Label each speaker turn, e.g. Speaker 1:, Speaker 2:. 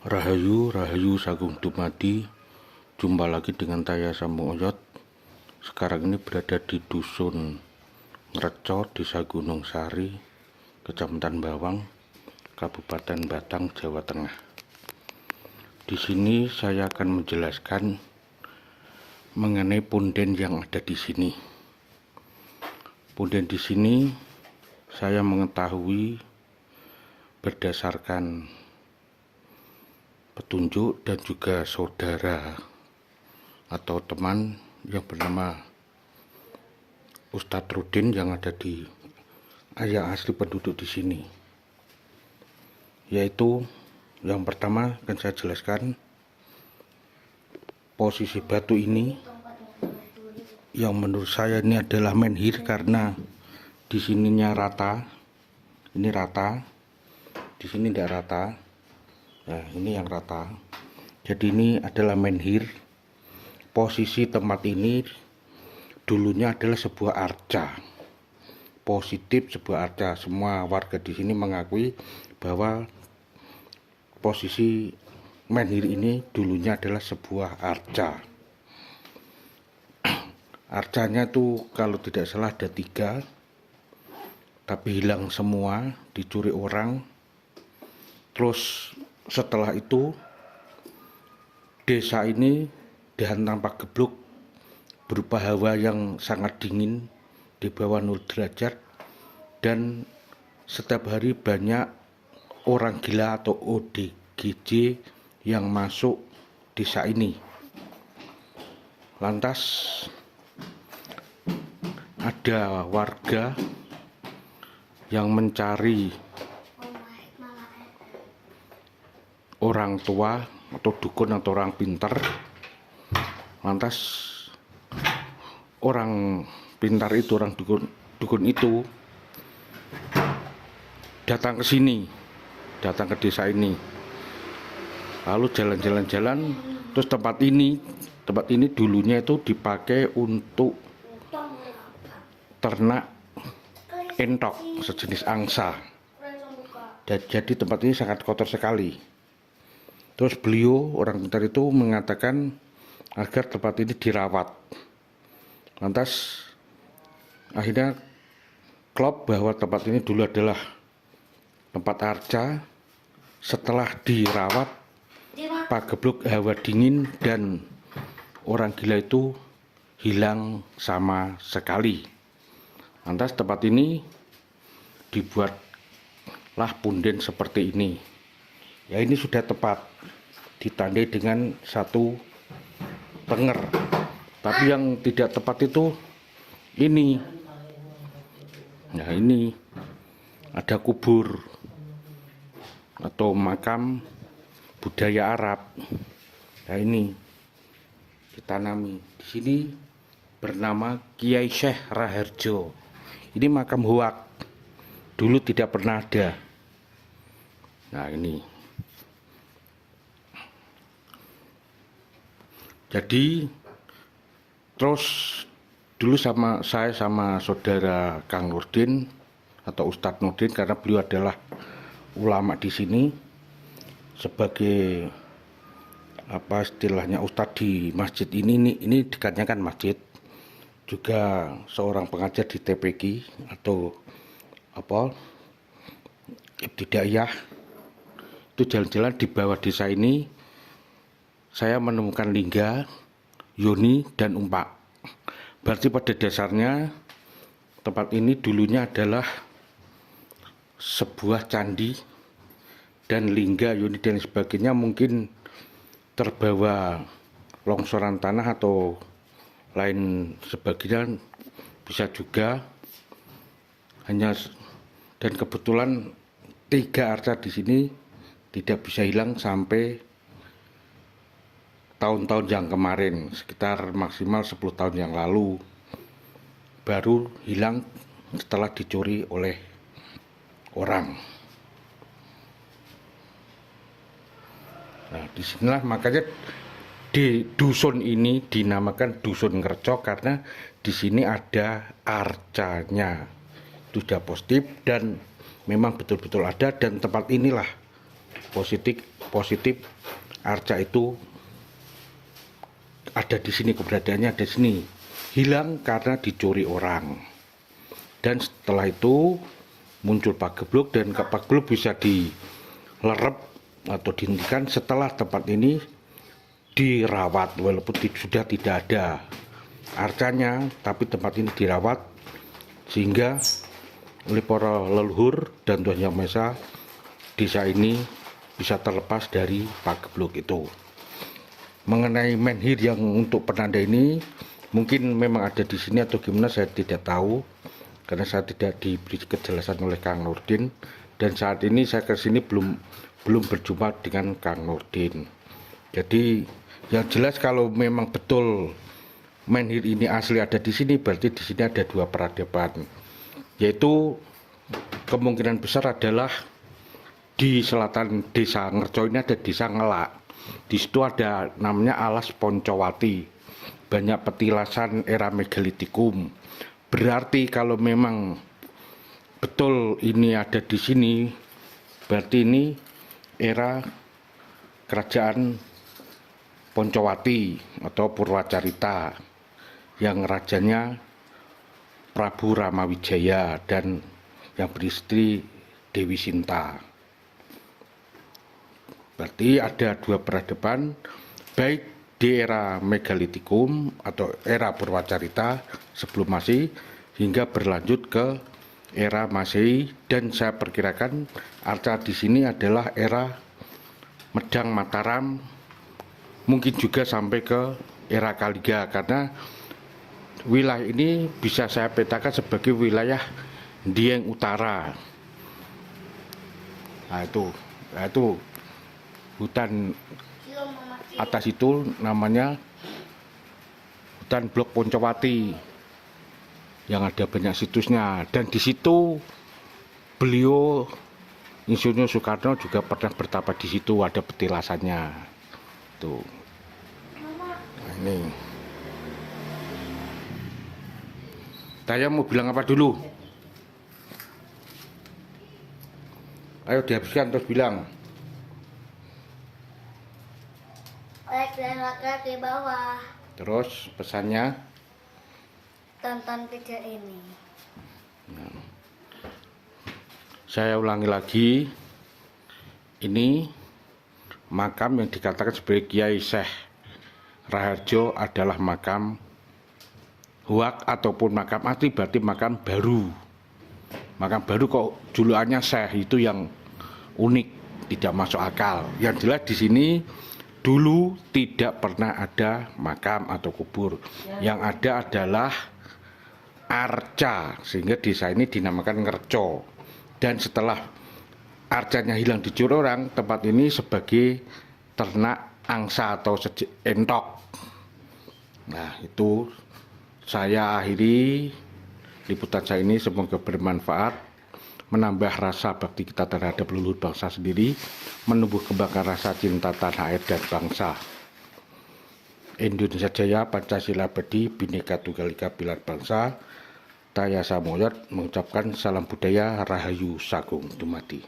Speaker 1: Rahayu, Rahayu Sagung Dumadi. Jumpa lagi dengan saya Sambung Oyot. Sekarang ini berada di Dusun Ngreco, Desa Gunung Sari, Kecamatan Bawang, Kabupaten Batang, Jawa Tengah. Di sini saya akan menjelaskan mengenai punden yang ada di sini. Punden di sini saya mengetahui berdasarkan petunjuk dan juga saudara atau teman yang bernama Ustadz Rudin yang ada di yang asli penduduk di sini. Yaitu yang pertama akan saya jelaskan posisi batu ini yang menurut saya ini adalah menhir karena di sininya rata. Ini rata. Di sini tidak rata. Nah, ini yang rata. Jadi ini adalah menhir. Posisi tempat ini dulunya adalah sebuah arca. Positif sebuah arca. Semua warga di sini mengakui bahwa posisi menhir ini dulunya adalah sebuah arca. Arcanya tuh kalau tidak salah ada 3, tapi hilang semua, dicuri orang. Terus setelah itu desa ini dihantam Pak Gebluk berupa hawa yang sangat dingin di bawah 0 derajat, dan setiap hari banyak orang gila atau ODGJ yang masuk desa ini. Lantas ada warga yang mencari orang tua atau dukun atau orang pintar. Lantas orang pintar itu, orang dukun itu datang ke sini, datang ke desa ini, lalu jalan-jalan, terus tempat ini dulunya itu dipakai untuk ternak entok, sejenis angsa. Jadi tempat ini sangat kotor sekali. Terus beliau, orang pintar itu, mengatakan agar tempat ini dirawat. Lantas akhirnya klop bahwa tempat ini dulu adalah tempat arca. Setelah dirawat, Pak Gebluk hawa dingin dan orang gila itu hilang sama sekali. Lantas tempat ini dibuatlah punden seperti ini. Ya, ini sudah tepat, ditandai dengan 1 penger. Tapi yang tidak tepat itu ini. Nah, ini ada kubur atau makam budaya Arab. Nah, ini ditanami. Di sini bernama Kiai Syekh Raharjo. Ini makam hoak. Dulu tidak pernah ada. Nah, ini. Jadi terus dulu saya sama saudara Kang Nurdin atau Ustadz Nurdin, karena beliau adalah ulama di sini, sebagai apa istilahnya ustadz di masjid ini dikatakan masjid, juga seorang pengajar di TPQ atau apa Ibtidaiyah. Itu jalan-jalan di bawah desa ini saya menemukan lingga, yoni, dan umpak. Berarti pada dasarnya tempat ini dulunya adalah sebuah candi, dan lingga, yoni, dan sebagainya mungkin terbawa longsoran tanah atau lain sebagainya, bisa juga. Dan kebetulan 3 arca di sini tidak bisa hilang sampai tahun-tahun yang kemarin, sekitar maksimal 10 tahun yang lalu, baru hilang setelah dicuri oleh orang. Nah, disinilah makanya di dusun ini dinamakan Dusun Ngreco, karena di sini ada arcanya. Itu sudah positif dan memang betul-betul ada, dan tempat inilah positif arca itu ada di sini, keberadaannya ada di sini, hilang karena dicuri orang. Dan setelah itu muncul pagebluk, dan pagebluk bisa dilerep atau dihentikan setelah tempat ini dirawat, walaupun sudah tidak ada arcanya, tapi tempat ini dirawat sehingga oleh para leluhur dan Tuhan Yang Maha Esa, desa ini bisa terlepas dari pagebluk itu. Mengenai menhir yang untuk penanda ini, mungkin memang ada di sini atau gimana saya tidak tahu, karena saya tidak diberi kejelasan oleh Kang Nurdin, dan saat ini saya ke sini belum berjumpa dengan Kang Nurdin. Jadi yang jelas kalau memang betul menhir ini asli ada di sini, berarti di sini ada dua peradaban, yaitu kemungkinan besar adalah di selatan desa Ngerco ini ada desa Ngelak. Di situ ada namanya Alas Poncowati, banyak petilasan era megalitikum. Berarti kalau memang betul ini ada di sini, berarti ini era kerajaan Poncowati atau Purwacarita yang rajanya Prabu Ramawijaya dan yang beristri Dewi Sinta. Berarti ada dua peradaban, baik di era megalitikum atau era Purwacarita sebelum Masehi hingga berlanjut ke era Masehi, dan saya perkirakan arca di sini adalah era Medang Mataram, mungkin juga sampai ke era Kaliga, karena wilayah ini bisa saya petakan sebagai wilayah Dieng Utara. Nah itu hutan atas itu namanya hutan Blok Poncowati yang ada banyak situsnya, dan di situ beliau Insinyur Soekarno juga pernah bertapa di situ, ada petilasannya tuh. Nah, ini saya mau bilang apa dulu? Ayo dihabiskan terus bilang.
Speaker 2: Like dan like di bawah.
Speaker 1: Terus pesannya?
Speaker 2: Tonton video ini.
Speaker 1: Nah, saya ulangi lagi, ini makam yang dikatakan sebagai Kiai Syekh Raharjo adalah makam huak ataupun makam asli, berarti makam baru. Makam baru kok julukannya Syekh, itu yang unik, tidak masuk akal. Yang jelas di sini dulu tidak pernah ada makam atau kubur, yang ada adalah arca, sehingga desa ini dinamakan Ngerco. Dan setelah arcanya hilang dicuri orang, tempat ini sebagai ternak angsa atau entok. Nah, itu saya akhiri liputan saya ini, semoga bermanfaat, menambah rasa bakti kita terhadap leluhur bangsa sendiri, menumbuh kembangkan rasa cinta tanah air dan bangsa. Indonesia Jaya, Pancasila Abadi, Bhinneka Tunggal Ika, Pilar Bangsa. Saya Samoyot mengucapkan salam budaya, Rahayu Sagung Dumadi.